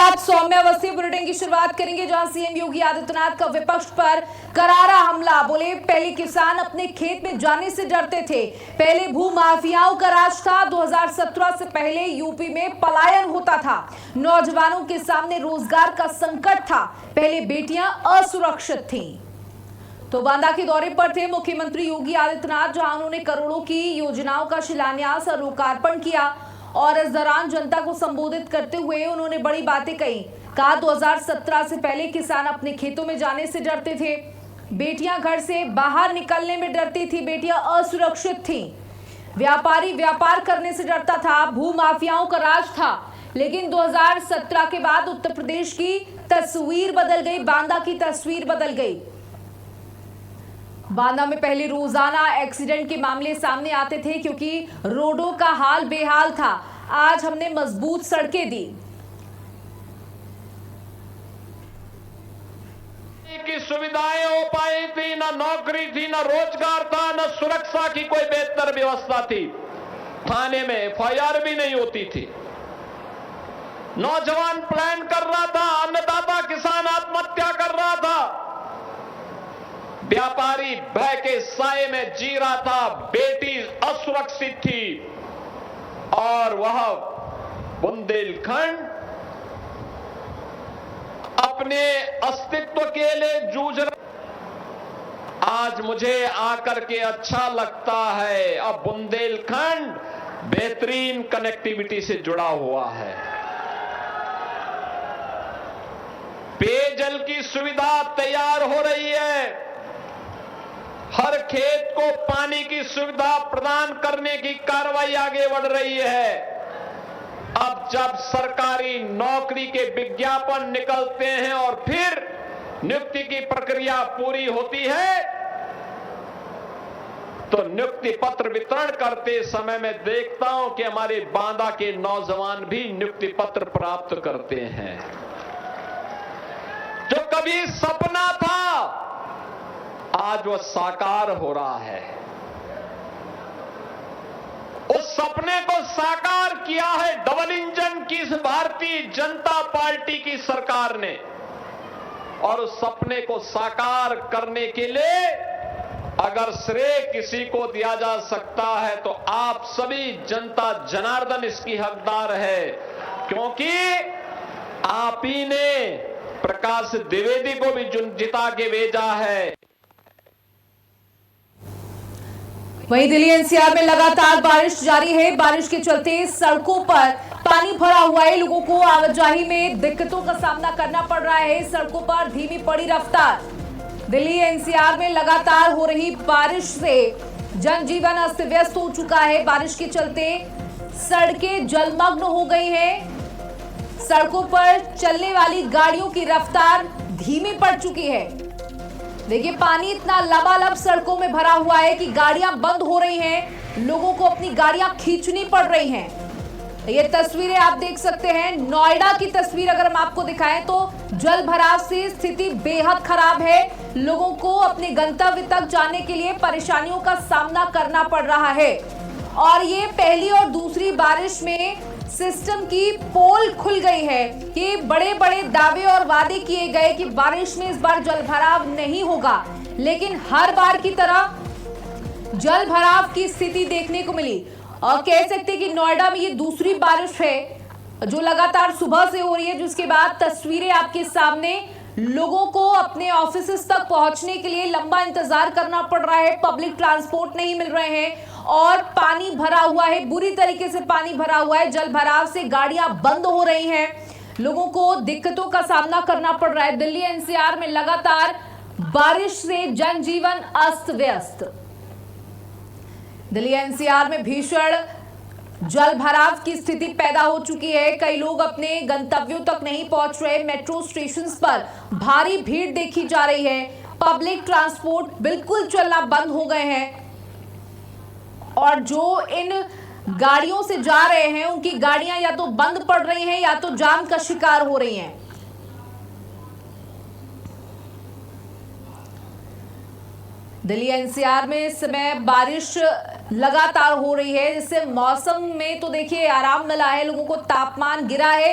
साथ सौम्या अवस्थी बुलेटिन की शुरुआत करेंगे, जहां सीएम योगी आदित्यनाथ का विपक्ष पर करारा हमला। बोले पहले किसान अपने खेत में जाने से डरते थे, पहले भू माफियाओं का राज था। 2017 से पहले यूपी में पलायन होता था, नौजवानों के सामने रोजगार का संकट था, पहले बेटियां असुरक्षित थीं। तो बांदा के दौरे पर थे मुख्यमंत्री योगी आदित्यनाथ, जहां उन्होंने करोड़ों की योजनाओं का शिलान्यास और लोकार्पण किया और इस दौरान जनता को संबोधित करते हुए उन्होंने बड़ी बातें कही। कहा 2017 से पहले किसान अपने खेतों में जाने से डरते थे, बेटियां घर से बाहर निकलने में डरती थी, बेटियां असुरक्षित थीं, व्यापारी व्यापार करने से डरता था, भू माफियाओं का राज था। लेकिन 2017 के बाद उत्तर प्रदेश की तस्वीर बदल गई, बांदा की तस्वीर बदल गई। बांदा में पहले रोजाना एक्सीडेंट के मामले सामने आते थे क्योंकि रोडों का हाल बेहाल था। आज हमने मजबूत सड़कें दी। की सुविधाएं हो पाई थी, ना नौकरी थी, ना रोजगार था, ना सुरक्षा की कोई बेहतर व्यवस्था थी। थाने में एफआईआर भी नहीं होती थी। नौजवान प्लान कर रहा था, अन्नदाता किसान आत्महत्या कर रहा था, व्यापारी भय के साए में जी रहा था, बेटी असुरक्षित थी और वह बुंदेलखंड अपने अस्तित्व के लिए जूझ रहा। आज मुझे आकर के अच्छा लगता है, अब बुंदेलखंड बेहतरीन कनेक्टिविटी से जुड़ा हुआ है। पेयजल की सुविधा तैयार हो रही है, हर खेत को पानी की सुविधा प्रदान करने की कार्रवाई आगे बढ़ रही है। अब जब सरकारी नौकरी के विज्ञापन निकलते हैं और फिर नियुक्ति की प्रक्रिया पूरी होती है, तो नियुक्ति पत्र वितरण करते समय मैं देखता हूं कि हमारे बांदा के नौजवान भी नियुक्ति पत्र प्राप्त करते हैं। जो कभी सपना था आज वह साकार हो रहा है। उस सपने को साकार किया है डबल इंजन की भारतीय जनता पार्टी की सरकार ने, और उस सपने को साकार करने के लिए अगर श्रेय किसी को दिया जा सकता है तो आप सभी जनता जनार्दन इसकी हकदार है, क्योंकि आप ही ने प्रकाश द्विवेदी को भी जिता के भेजा है। वहीं दिल्ली एनसीआर में लगातार बारिश जारी है। बारिश के चलते सड़कों पर पानी भरा हुआ है, लोगों को आवाजाही में दिक्कतों का सामना करना पड़ रहा है। सड़कों पर धीमी पड़ी रफ्तार। दिल्ली एनसीआर में लगातार हो रही बारिश से जनजीवन अस्त व्यस्त हो चुका है। बारिश के चलते सड़कें जलमग्न हो गई हैं। सड़कों पर चलने वाली गाड़ियों की रफ्तार धीमी पड़ चुकी है। देखिए, पानी इतना लबालब सड़कों में भरा हुआ है कि गाड़ियां बंद हो रही हैं, लोगों को अपनी गाड़ियां खींचनी पड़ रही हैं। ये तस्वीरें आप देख सकते हैं, नोएडा की तस्वीर अगर हम आपको दिखाएं तो जल भराव से स्थिति बेहद खराब है। लोगों को अपने गंतव्य तक जाने के लिए परेशानियों का सामना करना पड़ रहा है। और ये पहली और दूसरी बारिश में सिस्टम की पोल खुल गई है कि बड़े बड़े दावे और वादे किए गए कि बारिश में इस बार जलभराव नहीं होगा, लेकिन हर बार की तरह जलभराव की स्थिति देखने को मिली। और कह सकते हैं कि नोएडा में ये दूसरी बारिश है जो लगातार सुबह से हो रही है, जिसके बाद तस्वीरें आपके सामने। लोगों को अपने ऑफिसेस तक पहुंचने के लिए लंबा इंतजार करना पड़ रहा है, पब्लिक ट्रांसपोर्ट नहीं मिल रहे हैं और पानी भरा हुआ है, बुरी तरीके से पानी भरा हुआ है। जल भराव से गाड़ियां बंद हो रही हैं, लोगों को दिक्कतों का सामना करना पड़ रहा है। दिल्ली एनसीआर में लगातार बारिश से जनजीवन अस्त व्यस्त। दिल्ली एनसीआर में भीषण जल भराव की स्थिति पैदा हो चुकी है। कई लोग अपने गंतव्यों तक नहीं पहुंच रहे। मेट्रो स्टेशंस पर भारी भीड़ देखी जा रही है। पब्लिक ट्रांसपोर्ट बिल्कुल चलना बंद हो गए हैं और जो इन गाड़ियों से जा रहे हैं उनकी गाड़ियां या तो बंद पड़ रही हैं या तो जाम का शिकार हो रही हैं। दिल्ली एनसीआर में इस समय बारिश लगातार हो रही है, जिससे मौसम में तो देखिए आराम मिला है, लोगों को तापमान गिरा है।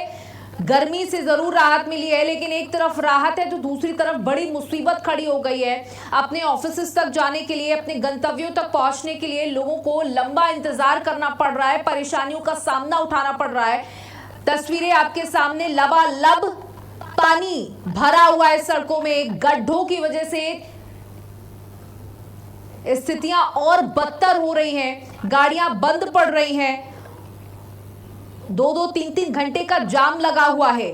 गर्मी से जरूर राहत मिली है, लेकिन एक तरफ राहत है तो दूसरी तरफ बड़ी मुसीबत खड़ी हो गई है। अपने ऑफिस तक जाने के लिए, अपने गंतव्यों तक पहुंचने के लिए लोगों को लंबा इंतजार करना पड़ रहा है, परेशानियों का सामना उठाना पड़ रहा है। तस्वीरें आपके सामने, लबालब पानी भरा हुआ है सड़कों में। गड्ढों की वजह से स्थितियां और बदतर हो रही हैं, गाड़ियां बंद पड़ रही हैं, 2-2, 3-3 घंटे का जाम लगा हुआ है।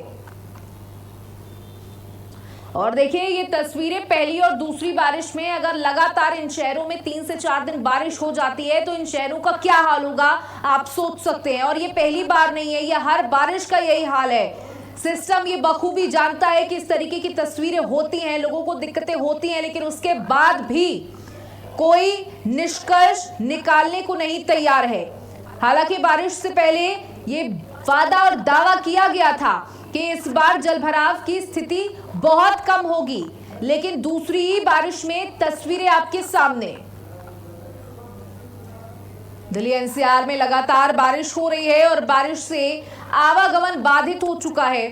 और देखिए ये तस्वीरें पहली और दूसरी बारिश में, अगर लगातार इन शहरों में 3 से 4 दिन बारिश हो जाती है तो इन शहरों का क्या हाल होगा आप सोच सकते हैं। और ये पहली बार नहीं है, ये हर बारिश का यही हाल है। सिस्टम ये बखूबी जानता है कि इस तरीके की तस्वीरें होती हैं, लोगों को दिक्कतें होती हैं, लेकिन उसके बाद भी कोई निष्कर्ष निकालने को नहीं तैयार है। हालांकि बारिश से पहले ये वादा और दावा किया गया था कि इस बार जलभराव की स्थिति बहुत कम होगी, लेकिन दूसरी ही बारिश में तस्वीरें आपके सामने। दिल्ली एनसीआर में लगातार बारिश हो रही है और बारिश से आवागमन बाधित हो चुका है।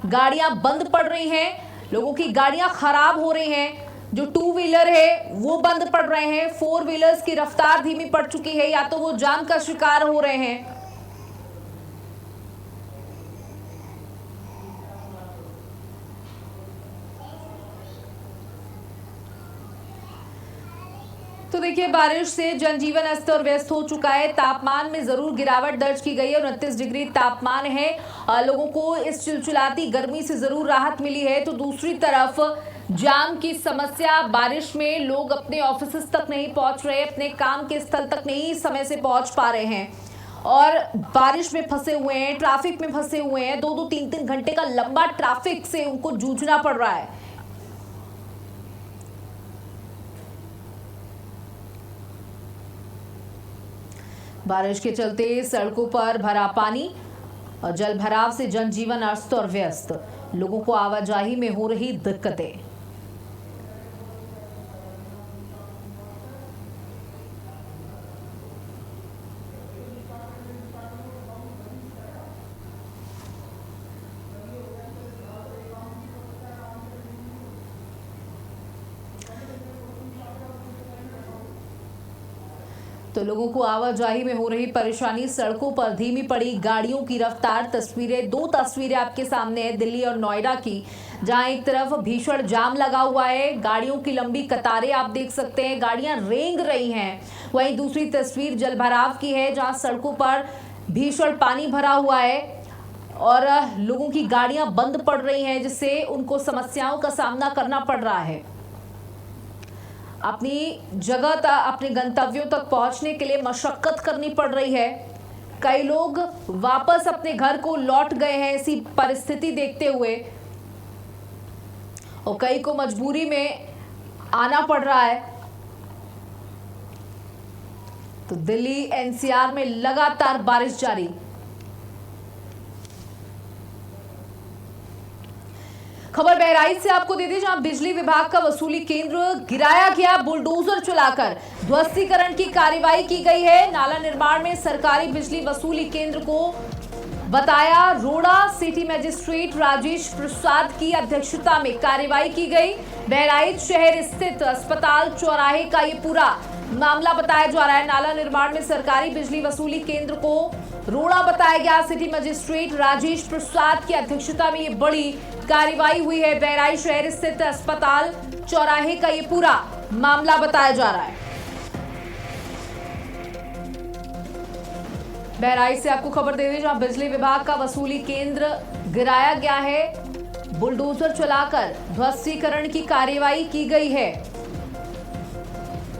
गाड़ियां बंद पड़ रही हैं, लोगों की गाड़ियां खराब हो रही हैं। जो 2 व्हीलर है वो बंद पड़ रहे हैं, 4 व्हीलर्स की रफ्तार धीमी पड़ चुकी है, या तो वो जाम का शिकार हो रहे हैं। तो देखिए बारिश से जनजीवन अस्त और व्यस्त हो चुका है। तापमान में जरूर गिरावट दर्ज की गई है, 29 डिग्री तापमान है। लोगों को इस चिलचिलाती गर्मी से जरूर राहत मिली है। तो दूसरी तरफ जाम की समस्या, बारिश में लोग अपने ऑफिस तक नहीं पहुंच रहे, अपने काम के स्थल तक नहीं समय से पहुंच पा रहे हैं और बारिश में फंसे हुए हैं, ट्रैफिक में फंसे हुए हैं। 2-2, 3-3 घंटे का लंबा ट्रैफिक से उनको जूझना पड़ रहा है। बारिश के चलते सड़कों पर भरा पानी और जल भराव से जनजीवन अस्त और व्यस्त, लोगों को आवाजाही में हो रही दिक्कतें। तो लोगों को आवाजाही में हो रही परेशानी, सड़कों पर धीमी पड़ी गाड़ियों की रफ्तार। तस्वीरें, 2 तस्वीरें आपके सामने है दिल्ली और नोएडा की, जहां एक तरफ भीषण जाम लगा हुआ है, गाड़ियों की लंबी कतारें आप देख सकते हैं, गाड़ियां रेंग रही हैं। वहीं दूसरी तस्वीर जलभराव की है, जहां सड़कों पर भीषण पानी भरा हुआ है और लोगों की गाड़ियां बंद पड़ रही हैं, जिससे उनको समस्याओं का सामना करना पड़ रहा है। अपनी जगह तक, अपने गंतव्यों तक पहुंचने के लिए मशक्कत करनी पड़ रही है। कई लोग वापस अपने घर को लौट गए हैं इसी परिस्थिति देखते हुए, और कई को मजबूरी में आना पड़ रहा है। तो दिल्ली एनसीआर में लगातार बारिश जारी। खबर बहराइच से आपको दे दें, जहां बिजली विभाग का वसूली केंद्र गिराया गया, बुलडोजर चलाकर ध्वस्तीकरण की कार्रवाई की गई है। नाला निर्माण में सरकारी बिजली वसूली केंद्र को बताया, रोड़ा सिटी मजिस्ट्रेट राजेश प्रसाद की अध्यक्षता में कार्रवाई की गई। बहराइच शहर स्थित अस्पताल चौराहे का ये पूरा मामला बताया जा रहा है। नाला निर्माण में सरकारी बिजली वसूली केंद्र को रोड़ा बताया गया। सिटी मजिस्ट्रेट राजेश प्रसाद की अध्यक्षता में ये बड़ी कार्रवाई हुई है। बहराइच शहर स्थित अस्पताल चौराहे का ये पूरा मामला बताया जा रहा है। बहराइच से आपको खबर दे दें, जहां बिजली विभाग का वसूली केंद्र गिराया गया है, बुलडोजर चलाकर ध्वस्तीकरण की कार्रवाई की गई है।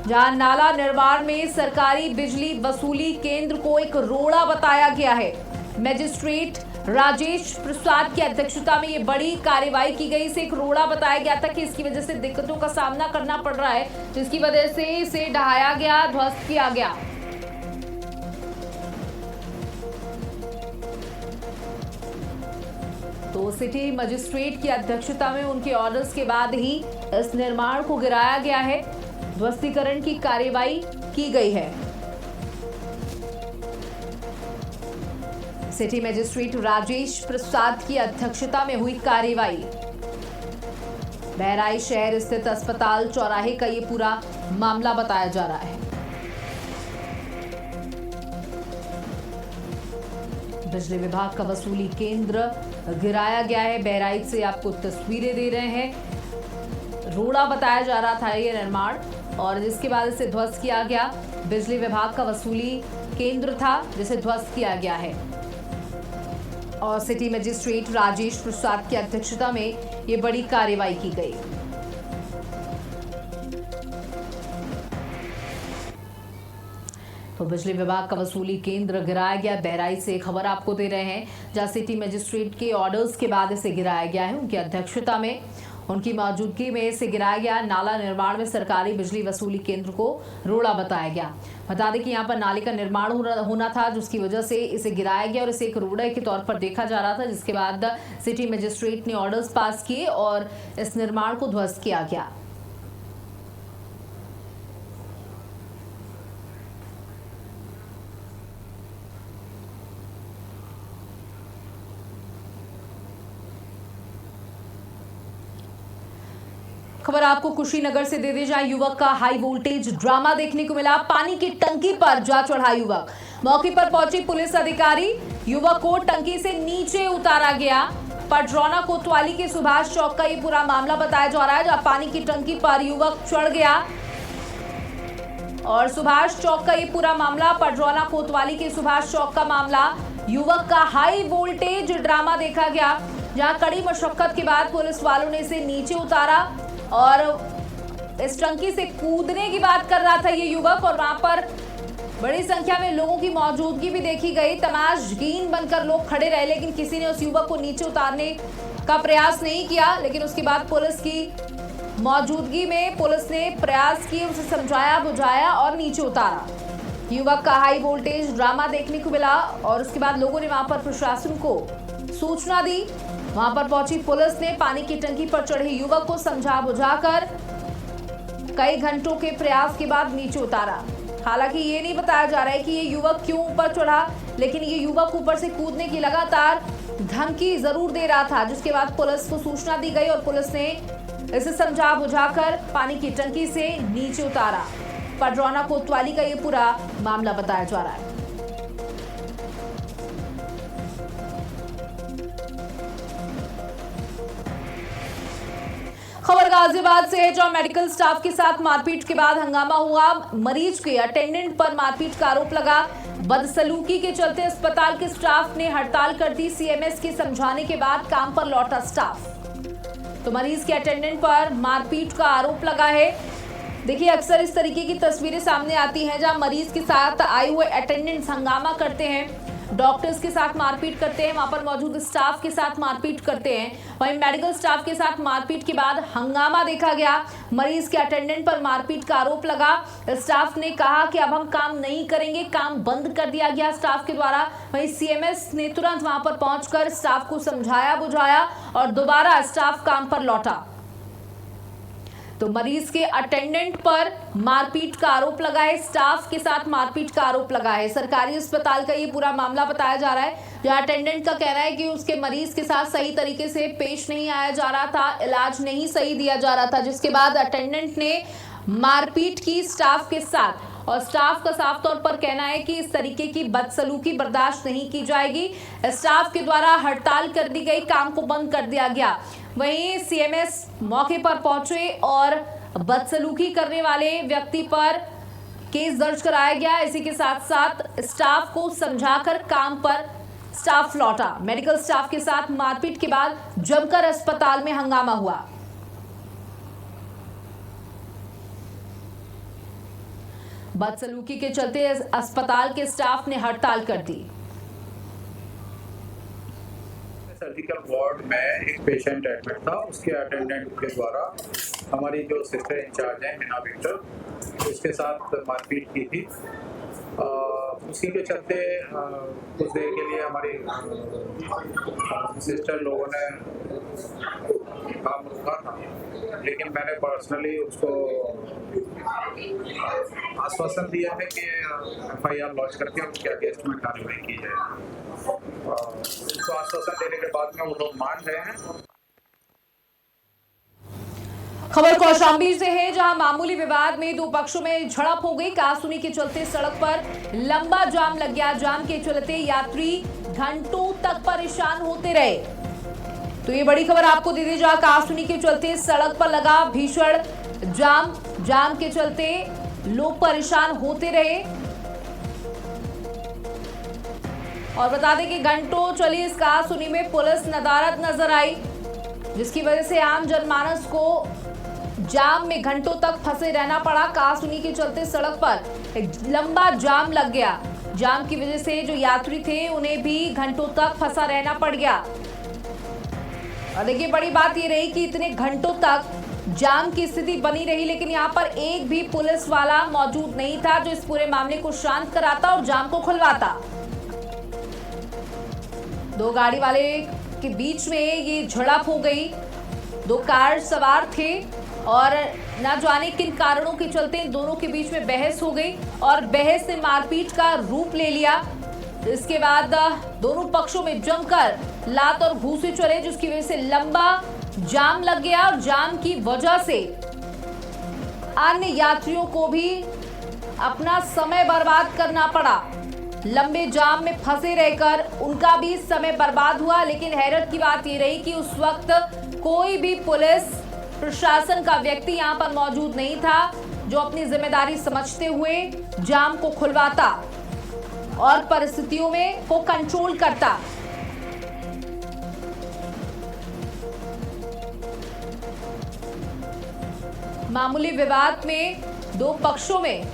जहां नाला निर्माण में सरकारी बिजली वसूली केंद्र को एक रोड़ा बताया गया है। मजिस्ट्रेट राजेश प्रसाद की अध्यक्षता में ये बड़ी कार्रवाई की गई। इसे एक रोड़ा बताया गया था कि इसकी वजह से दिक्कतों का सामना करना पड़ रहा है, जिसकी वजह से इसे ढहाया गया, ध्वस्त किया गया। तो सिटी मजिस्ट्रेट की अध्यक्षता में उनके ऑर्डर्स के बाद ही इस निर्माण को गिराया गया है, ध्वस्तीकरण की कार्रवाई की गई है। सिटी मजिस्ट्रेट राजेश प्रसाद की अध्यक्षता में हुई कार्रवाई। बहराइच शहर स्थित अस्पताल चौराहे का ये पूरा मामला बताया जा रहा है। बिजली विभाग का वसूली केंद्र गिराया गया है। बहराइच से आपको तस्वीरें दे रहे हैं। रोड़ा बताया जा रहा था ये निर्माण, और जिसके बाद इसे ध्वस्त किया गया। बिजली विभाग का वसूली केंद्र था जिसे ध्वस्त किया गया है, और सिटी मजिस्ट्रेट राजेश प्रसाद की अध्यक्षता में ये बड़ी कार्रवाई की गई। तो बिजली विभाग का वसूली केंद्र गिराया गया। बहराइच से खबर आपको दे रहे हैं, जहां सिटी मजिस्ट्रेट के ऑर्डर्स के बाद इसे गिराया गया है। उनकी अध्यक्षता में, उनकी मौजूदगी में इसे गिराया गया। नाला निर्माण में सरकारी बिजली वसूली केंद्र को रोड़ा बताया गया। बता दें कि यहाँ पर नाले का निर्माण होना था, जिसकी वजह से इसे गिराया गया और इसे एक रोड़ा के तौर पर देखा जा रहा था, जिसके बाद सिटी मजिस्ट्रेट ने ऑर्डर्स पास किए और इस निर्माण को ध्वस्त किया गया। खबर आपको कुशीनगर से दे दी जाए। युवक का हाई वोल्टेज ड्रामा देखने को मिला। पानी की टंकी पर जा चढ़ा युवक। मौके पर पहुंची पुलिस अधिकारी, युवक को टंकी से नीचे उतारा गया। पडरौना कोतवाली के सुभाष चौक का ये पूरा मामला बताया जा रहा है, जहां पानी की टंकी पर युवक चढ़ गया। और सुभाष चौक का ये पूरा मामला, पडरौना कोतवाली के सुभाष चौक का मामला। युवक का हाई वोल्टेज ड्रामा देखा गया, जहां कड़ी मशक्कत के बाद पुलिस वालों ने इसे नीचे उतारा और इस टंकी से कूदने की बात कर रहा था ये युवक, और वहां पर बड़ी संख्या में लोगों की मौजूदगी भी देखी गई। तमाशगीन बनकर लोग खड़े रहे, लेकिन किसी ने उस युवक को नीचे उतारने का प्रयास नहीं किया। लेकिन उसके बाद पुलिस की मौजूदगी में पुलिस ने प्रयास किए, उसे समझाया बुझाया और नीचे उतारा। युवक का हाई वोल्टेज ड्रामा देखने को मिला, और उसके बाद लोगों ने वहां पर प्रशासन को सूचना दी। वहां पर पहुंची पुलिस ने पानी की टंकी पर चढ़े युवक को समझा बुझाकर कई घंटों के प्रयास के बाद नीचे उतारा। हालांकि ये नहीं बताया जा रहा है कि ये युवक क्यों ऊपर चढ़ा, लेकिन ये युवक ऊपर से कूदने की लगातार धमकी जरूर दे रहा था, जिसके बाद पुलिस को सूचना दी गई और पुलिस ने इसे समझा बुझाकर पानी की टंकी से नीचे उतारा। पडरौना कोतवाली का ये पूरा मामला बताया जा रहा है। खबर गाजियाबाद से है, जहां मेडिकल स्टाफ के साथ मारपीट के बाद हंगामा हुआ। मरीज के अटेंडेंट पर मारपीट का आरोप लगा। बदसलूकी के चलते अस्पताल के स्टाफ ने हड़ताल कर दी। सीएमएस के समझाने के बाद काम पर लौटा स्टाफ। तो मरीज के अटेंडेंट पर मारपीट का आरोप लगा है। देखिए, अक्सर इस तरीके की तस्वीरें सामने आती हैं, जहां मरीज के साथ आए हुए अटेंडेंट्स हंगामा करते हैं, डॉक्टर्स के साथ मारपीट करते हैं, वहां पर मौजूद स्टाफ के साथ मारपीट करते हैं। वहीं मेडिकल स्टाफ के साथ मारपीट के बाद हंगामा देखा गया। मरीज के अटेंडेंट पर मारपीट का आरोप लगा। स्टाफ ने कहा कि अब हम काम नहीं करेंगे, काम बंद कर दिया गया स्टाफ के द्वारा। वहीं सीएमएस ने तुरंत वहां पर पहुंचकर स्टाफ को समझाया बुझाया और दोबारा स्टाफ काम पर लौटा। तो मरीज के अटेंडेंट पर मारपीट का आरोप लगा है, स्टाफ के साथ मारपीट का आरोप लगा है। सरकारी अस्पताल का ये पूरा मामला बताया जा रहा है, जहां अटेंडेंट का कहना है कि उसके मरीज के साथ सही तरीके से पेश नहीं आया जा रहा था, इलाज नहीं सही दिया जा रहा था, जिसके बाद अटेंडेंट ने मारपीट की स्टाफ के साथ। और स्टाफ का साफ तौर पर कहना है कि इस तरीके की बदसलूकी बर्दाश्त नहीं की जाएगी। स्टाफ के द्वारा हड़ताल कर दी गई, काम को बंद कर दिया गया। वहीं सीएमएस मौके पर पहुंचे और बदसलूकी करने वाले व्यक्ति पर केस दर्ज कराया गया। इसी के साथ साथ स्टाफ को समझाकर काम पर स्टाफ लौटा। मेडिकल स्टाफ के साथ मारपीट के बाद जमकर अस्पताल में हंगामा हुआ। बदसलूकी के चलते अस्पताल के स्टाफ ने हड़ताल कर दी। सर्जिकल वार्ड में एक पेशेंट एडमिट था, उसके अटेंडेंट के द्वारा हमारी जो सिस्टर इंचार्ज है मीना विक्टर, उसके साथ मारपीट की थी। उसी के चलते कुछ देर के लिए हमारी सिस्टर लोगों ने काम रोका था, लेकिन मैंने पर्सनली उसको आश्वासन दिया है कि FIR लॉन्च करके उनके अगेंस्ट में कार्रवाई की जाए। आश्वासन देने के बाद में वो लोग मान रहे हैं। खबर कौशाम्बी से है, जहां मामूली विवाद में दो पक्षों में झड़प हो गई। कहासुनी के चलते सड़क पर लंबा जाम लग गया। जाम के चलते यात्री घंटों तक परेशान होते रहे। तो ये बड़ी खबर आपको दे दी, जहां कहासुनी के चलते सड़क पर लगा भीषण जाम के चलते लोग परेशान होते रहे। और बता दें कि घंटों चली इस कहासुनी में पुलिस नदारद नजर आई, जिसकी वजह से आम जनमानस को जाम में घंटों तक फंसे रहना पड़ा। कहासुनी के चलते सड़क पर एक लंबा जाम लग गया। जाम की वजह से जो यात्री थे उन्हें भी घंटों तक फंसा रहना पड़ गया। और देखिए, बड़ी बात ये रही कि इतने घंटों तक जाम की स्थिति बनी रही, लेकिन यहाँ पर एक भी पुलिस वाला मौजूद नहीं था जो इस पूरे मामले को शांत कराता और जाम को खुलवाता। दो गाड़ी वाले के बीच में ये झड़प हो गई। दो कार सवार थे और न जाने किन कारणों के चलते इन दोनों के बीच में बहस हो गई और बहस ने मारपीट का रूप ले लिया। इसके बाद दोनों पक्षों में जमकर लात और घूंसे चले, जिसकी वजह से लंबा जाम लग गया और जाम की वजह से अन्य यात्रियों को भी अपना समय बर्बाद करना पड़ा। लंबे जाम में फंसे रहकर उनका भी समय बर्बाद हुआ। लेकिन हैरत की बात यह रही कि उस वक्त कोई भी पुलिस प्रशासन का व्यक्ति यहां पर मौजूद नहीं था जो अपनी जिम्मेदारी समझते हुए जाम को खुलवाता और परिस्थितियों में को कंट्रोल करता। मामूली विवाद में दो पक्षों में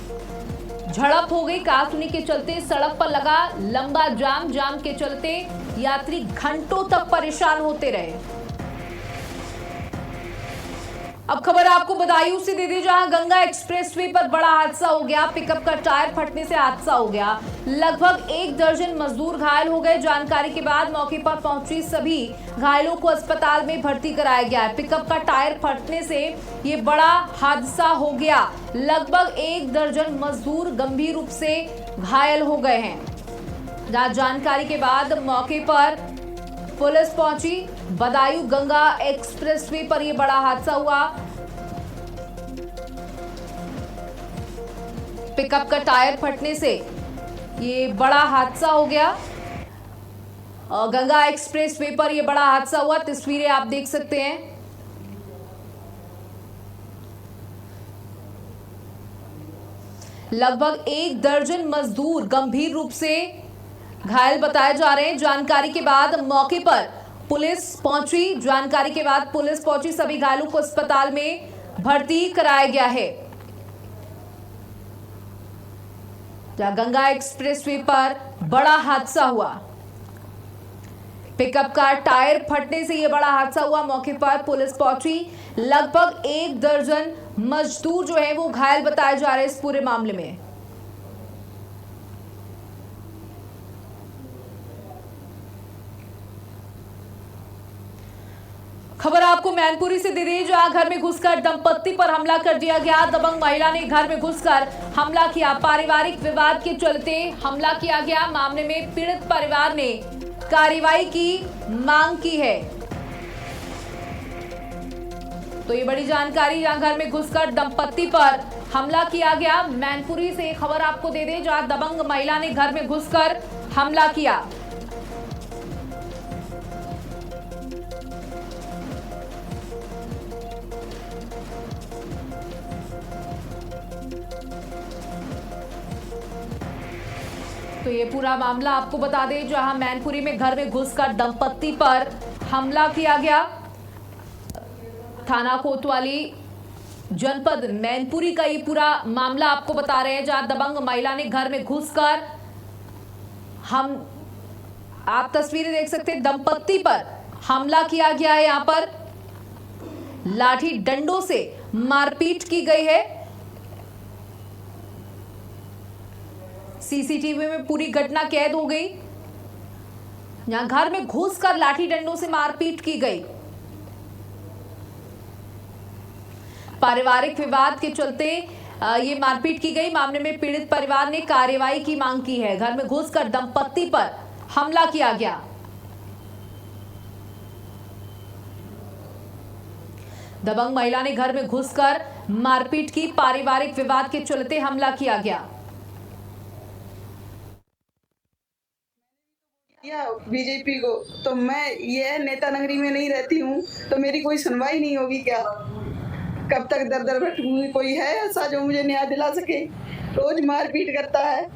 झड़प हो गई। कहासुनी के चलते सड़क पर लगा लंबा जाम के चलते यात्री घंटों तक परेशान होते रहे। अब खबर आपको बदायूं से दे दी, जहां गंगा एक्सप्रेसवे पर बड़ा हादसा हो गया। पिकअप का टायर फटने से हादसा हो गया। लगभग 1 दर्जन मजदूर घायल हो गए। जानकारी के बाद मौके पर पहुंची सभी घायलों को अस्पताल में भर्ती कराया गया है। पिकअप का टायर फटने से ये बड़ा हादसा हो गया। लगभग 1 दर्जन मजदूर गंभीर रूप से घायल हो गए हैं। जानकारी के बाद मौके पर पुलिस पहुंची। बदायूं गंगा एक्सप्रेसवे पर यह बड़ा हादसा हुआ। पिकअप का टायर फटने से ये बड़ा हादसा हो गया। गंगा एक्सप्रेसवे पर यह बड़ा हादसा हुआ। तस्वीरें आप देख सकते हैं। लगभग 1 दर्जन मजदूर गंभीर रूप से घायल बताए जा रहे हैं। जानकारी के बाद मौके पर पुलिस पहुंची। जानकारी के बाद पुलिस पहुंची। सभी घायलों को अस्पताल में भर्ती कराया गया है। गंगा एक्सप्रेसवे पर बड़ा हादसा हुआ। पिकअप का टायर फटने से यह बड़ा हादसा हुआ। मौके पर पुलिस पहुंची। लगभग 1 दर्जन मजदूर जो है वो घायल बताए जा रहे हैं इस पूरे मामले में। खबर आपको मैनपुरी से दे दी, जहां घर में घुसकर दंपत्ति पर हमला कर दिया गया। दबंग महिला ने घर में घुसकर हमला किया। पारिवारिक विवाद के चलते हमला किया गया। मामले में पीड़ित परिवार ने कार्रवाई की मांग की है। तो ये बड़ी जानकारी, जहां घर में घुसकर दंपत्ति पर हमला किया गया। मैनपुरी से खबर आपको दे दें, जहां दबंग महिला ने घर में घुसकर हमला किया। तो ये पूरा मामला आपको बता दें, जहां मैनपुरी में घर में घुसकर दंपत्ति पर हमला किया गया। थाना कोतवाली जनपद मैनपुरी का ये पूरा मामला आपको बता रहे हैं, जहां दबंग महिला ने घर में घुसकर आप तस्वीरें देख सकते हैं, दंपत्ति पर हमला किया गया है। यहां पर लाठी डंडों से मारपीट की गई है। सीसीटीवी में पूरी घटना कैद हो गई। यहां घर में घुसकर लाठी डंडों से मारपीट की गई। पारिवारिक विवाद के चलते ये मारपीट की गई। मामले में पीड़ित परिवार ने कार्रवाई की मांग की है। घर में घुसकर दंपत्ति पर हमला किया गया। दबंग महिला ने घर में घुसकर मारपीट की। पारिवारिक विवाद के चलते हमला किया गया। बीजेपी को तो मैं ये नेता नगरी में नहीं रहती हूँ तो मेरी कोई सुनवाई नहीं होगी क्या? कब तक दर दर भटकूंगी? कोई है ऐसा जो मुझे न्याय दिला सके? रोज मारपीट करता है,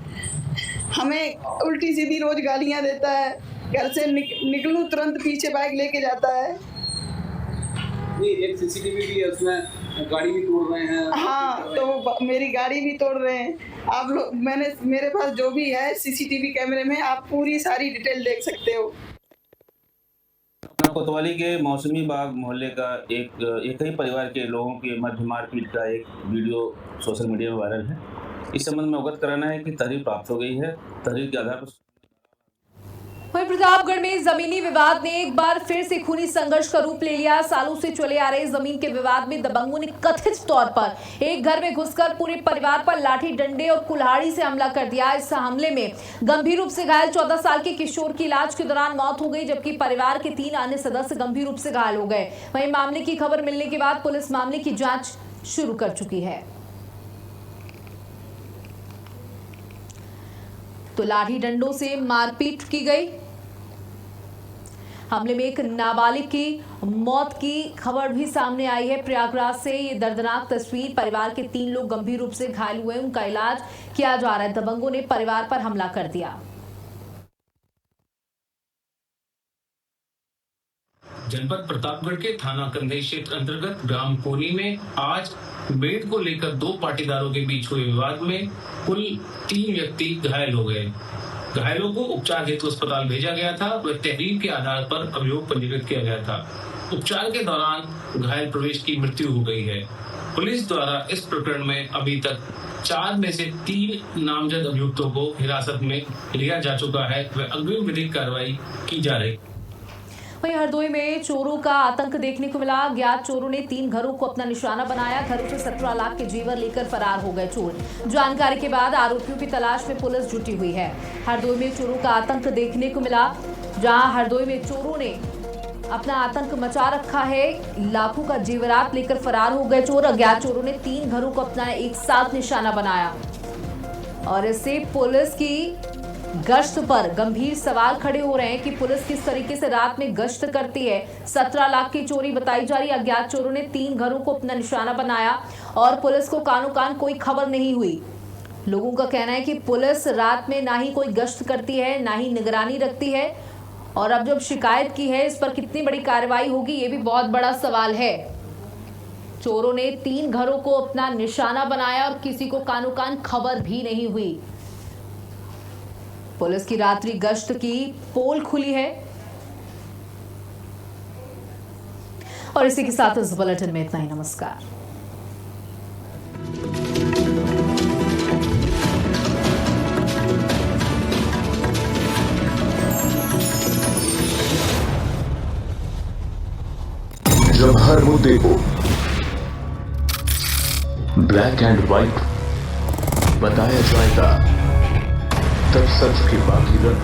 हमें उल्टी सीधी रोज गालियां देता है, घर से निकलूं तुरंत पीछे बाइक लेके जाता है। नहीं, एक सीसीटीवी भी है, उसमें गाड़ी भी तोड़ रहे हैं। हाँ, तो मेरी गाड़ी भी तोड़ रहे हैं। आप लोग मेरे पास जो भी है सीसीटीवी कैमरे में आप पूरी सारी डिटेल देख सकते हो। कोतवाली के मौसमी बाग मोहल्ले का एक ही परिवार के लोगों के मध्य मारपीट का एक वीडियो सोशल मीडिया में वायरल है। इस संबंध में अवगत कराना है कि तहरीर प्राप्त हो गई है। तहरीर के आधार पर वहीं प्रतापगढ़ में जमीनी विवाद ने एक बार फिर से खूनी संघर्ष का रूप ले लिया। सालों से चले आ रहे जमीन के विवाद में दबंगों ने कथित तौर पर एक घर में घुसकर पूरे परिवार पर लाठी डंडे और कुल्हाड़ी से हमला कर दिया। इस हमले में गंभीर रूप से घायल 14 साल के किशोर की इलाज के दौरान मौत हो गई, जबकि परिवार के 3 अन्य सदस्य गंभीर रूप से घायल हो गए। वहीं मामले की खबर मिलने के बाद पुलिस मामले की जांच शुरू कर चुकी है। तो लाठी डंडों से मारपीट की गई। हमले में एक नाबालिग की मौत की खबर भी सामने आई है। प्रयागराज से ये दर्दनाक तस्वीर। परिवार के 3 लोग गंभीर रूप से घायल हुए, उनका इलाज किया जा रहा है। दबंगों ने परिवार पर हमला कर दिया। जनपद प्रतापगढ़ के थाना कंधई क्षेत्र अंतर्गत ग्राम कोनी में आज बेड को लेकर 2 पाटीदारों के बीच हुए विवाद में कुल 3 व्यक्ति घायल हो गए। घायलों को उपचार हेतु अस्पताल भेजा गया था। वह तहरीर के आधार पर अभियोग पंजीकृत किया गया था। उपचार के दौरान घायल प्रवेश की मृत्यु हो गई है। पुलिस द्वारा इस प्रकरण में अभी तक 4 में से 3 नामजद अभियुक्तों को हिरासत में लिया जा चुका है। वह अग्रिम विधिक कार्रवाई की जा रही। वहीं हरदोई में चोरों का आतंक देखने को मिला। ज्ञात चोरों ने 3 घरों को अपना निशाना बनाया। घरों से 17 लाख के जेवर लेकर फरार हो गए चोर। जानकारी के बाद आरोपियों की तलाश में पुलिस जुटी हुई है। हरदोई में चोरों का आतंक देखने को मिला, जहां हरदोई में चोरों ने अपना आतंक मचा रखा है। लाखों का जेवरात लेकर फरार हो गए चोर। अज्ञात चोरों ने 3 घरों को अपना एक साथ निशाना बनाया और इससे पुलिस की गश्त पर गंभीर सवाल खड़े हो रहे हैं कि पुलिस किस तरीके से रात में गश्त करती है। 17 लाख की चोरी बताई जा रही है। अज्ञात चोरों ने 3 घरों को अपना निशाना बनाया और पुलिस को कानो कान कोई खबर नहीं हुई। लोगों का कहना है कि पुलिस रात में ना ही कोई गश्त करती है, ना ही निगरानी रखती है। और अब जब शिकायत की है, इस पर कितनी बड़ी कार्रवाई होगी, ये भी बहुत बड़ा सवाल है। चोरों ने 3 घरों को अपना निशाना बनाया और किसी को कानो कान खबर भी नहीं हुई। पुलिस की रात्रि गश्त की पोल खुली है। और इसी के साथ इस बुलेटिन में इतना ही। नमस्कार। जब हर मुद्दे को ब्लैक एंड व्हाइट बताया जाएगा, तब सच की बाकी रंग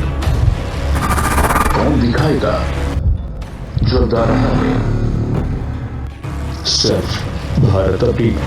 कौन दिखाएगा? जो दारा है सिर्फ भारत अपील।